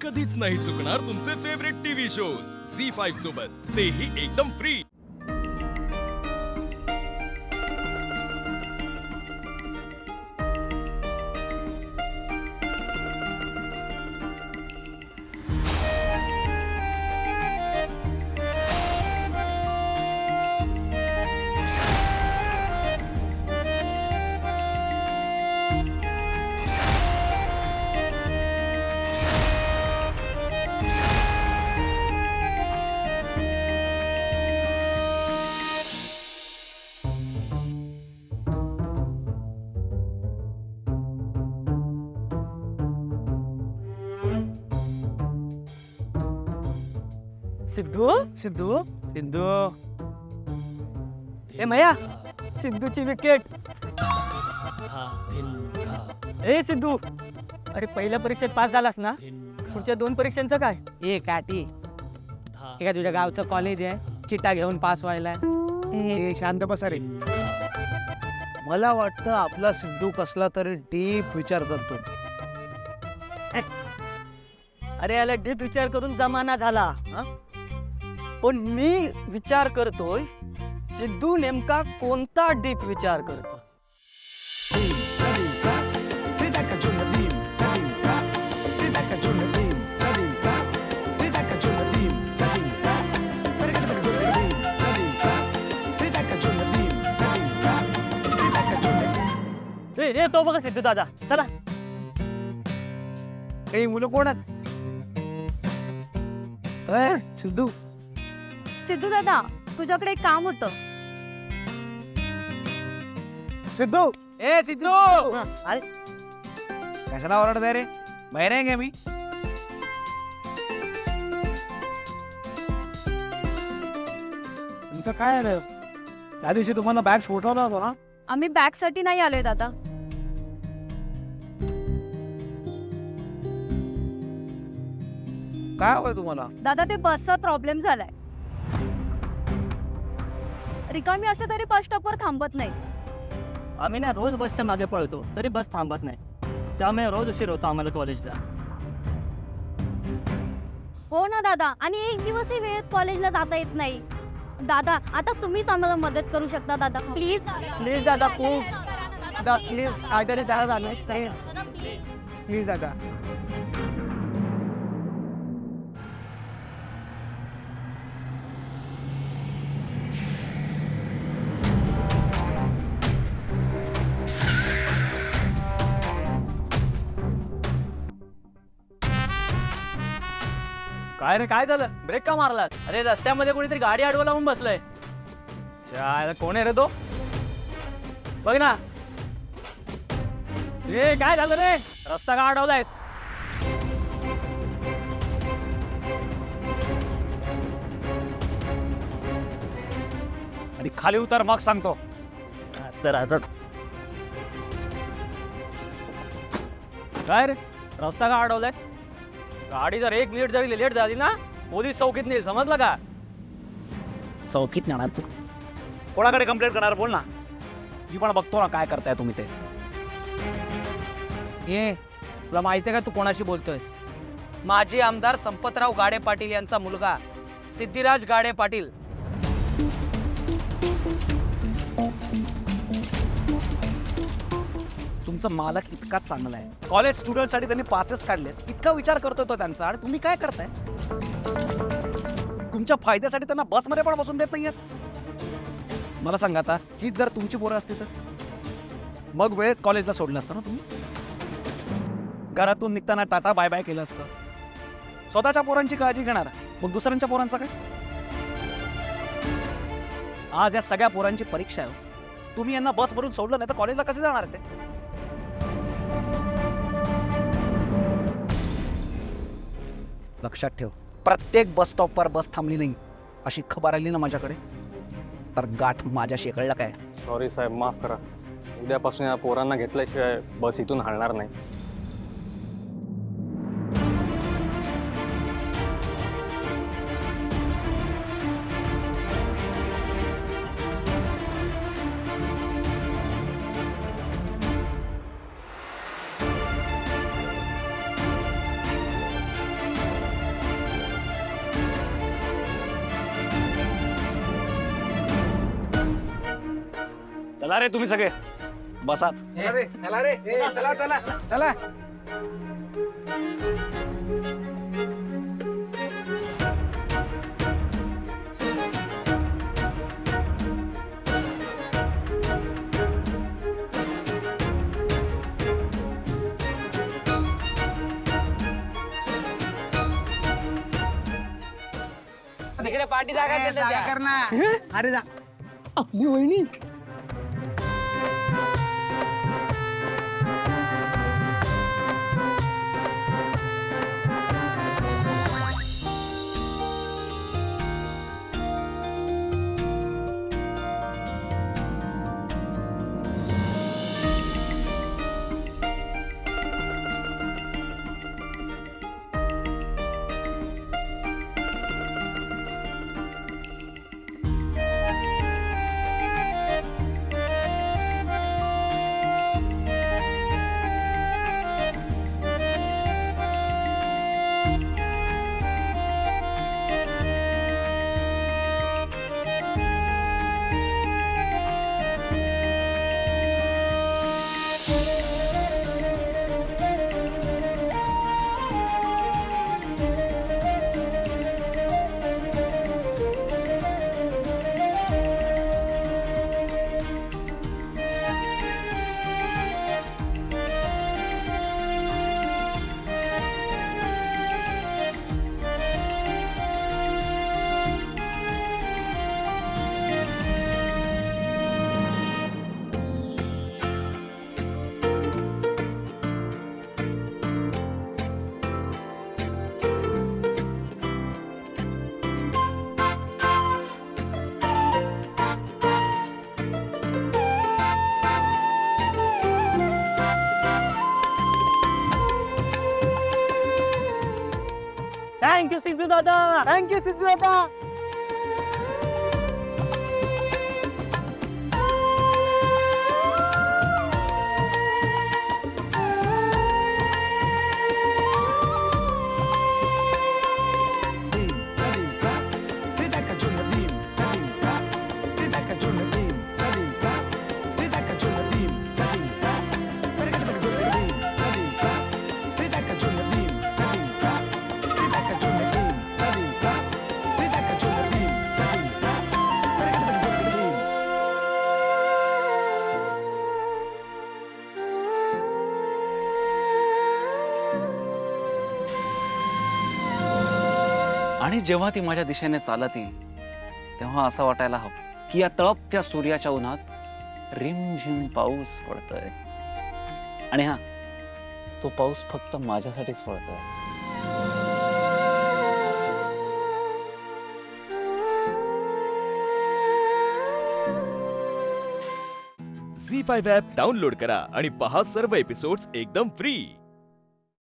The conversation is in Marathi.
कधीच नाही चुकणार तुमचे फेवरेट टीव्ही शोज झी5 सोबत, तेही एकदम फ्री। सिद्धू सिद्धू सिद्धू ए मया सिद्धूची विकेट। ए सिद्धू, अरे पहिल्या परीक्षेत पास झालास ना, पुढच्या 2 परीक्षांचं काय? ए काठी, हे का तुझ्या गावचं कॉलेज आहे चिट्टा घेऊन पास व्हायला? ए शांत बसा रे। मला वाटतं आपला सिद्धू कसला तरी डीप विचार करतो। अरे याला डीप विचार करून जमाना झाला हा? पण मी विचार करतोय सिद्धू नेमका कोणता डीप विचार करतो। रे तो बघा सिद्धू दादा, चला। काही मुलं कोण आहेत? सिद्धू सिद्धू दादा, तुझ्याकडे एक काम होतं। सिद्धू ए सिद्धू, अरे कशाला ओरडताय रे? बाहेर आहे का मी? तुमचं काय आहे? त्या दिवशी तुम्हाला बॅग फुटवला होता ना? आम्ही बॅगसाठी नाही आलोय दादा। काय हवंय तुम्हाला? दादा ते बसचा प्रॉब्लेम झालाय। रिकामी असते तरी बस स्टॉपवर थांबत नाही। आम्ही ना रोज बसच्या मागे पळतो तरी बस थांबत नाही, त्यामुळे रोज उशीर होतो आम्हाला कॉलेजला। हो ना दादा, आणि एक दिवसही वेळेत कॉलेजला जाता येत नाही। दादा आता तुम्हीच आम्हाला मदत करू शकता दादा, प्लीज प्लीज दादा, प्लीज प्लीज काहीतरी त्याला जाणवायचं नाही प्लीज दादा। काय रे, काय झालं? ब्रेक का मारला? अरे रस्त्यामध्ये कोणीतरी गाडी आडवा लावून बसलंय। कोण आहे रे तो? बघ ना। ए काय झालं रे? रस्ता का अडवलायस? आणि खाली उतर मग सांगतो। तर आता काय रे, रस्ता का अडवलायस? गाडी जर 1 मिनिट जरी लेट झाली ना, पोलीस चौकीत नेईल, समजलं का? चौकीत नेणार तू? कोणाकडे कंप्लेंट करणार बोल ना, मी पण बघतो ना काय करताय तुम्ही ते। ये तुला माहिती आहे का तू कोणाशी बोलतोयस? माजी आमदार संपतराव गाडे पाटील यांचा मुलगा सिद्धिराज गाडे पाटील। तुमचा मालक इतका चांगला आहे, कॉलेज स्टुडंटसाठी त्यांनी पासेस काढले, इतका विचार करतो तो त्यांचा, आणि तुम्ही काय करताय? तुमच्या फायद्यासाठी त्यांना बसमध्ये पण बसून देत नाहीयेत। मला सांगा आता, हीच जर तुमची पोरं असती तर मग वेळेत कॉलेजला सोडलं असतं ना तुम्ही? घरातून निघताना टाटा बाय बाय केलं असतं। स्वतःच्या पोरांची काळजी घेणार, मग दुसऱ्यांच्या पोरांचा काय? आज या सगळ्या पोरांची परीक्षा आहे, तुम्ही यांना बस भरून सोडलं नाही तर कॉलेजला कसे जाणार ते? लक्षात ठेव, प्रत्येक बस स्टॉपवर बस थांबली नाही अशी खबर आली ना माझ्याकडे तर गाठ माझ्याशी, कळलं काय? सॉरी साहेब, माफ करा। उद्यापासून या पोरांना घेतल्याशिवाय बस इथून हलणार नाही। चला रे तुम्ही सगळे बसात. चला चला चला. तिकडे पाठी जागा कर ना. अरे जा. आपली वहिनी. थँक्यू सिद्धू दादा. थँक्यू सिद्धू दादा. आणि जेव्हा ती माझ्या दिशेने चालत येईल तेव्हा असं वाटायला हवं की या तळपत्या सूर्याच्या उन्हात रिमझिम पाऊस पडतोय. आणि हा तो पाऊस फक्त माझ्यासाठीच पडतोय. झी 5 ॲप डाउनलोड करा आणि पहा सर्व एपिसोड्स एकदम फ्री.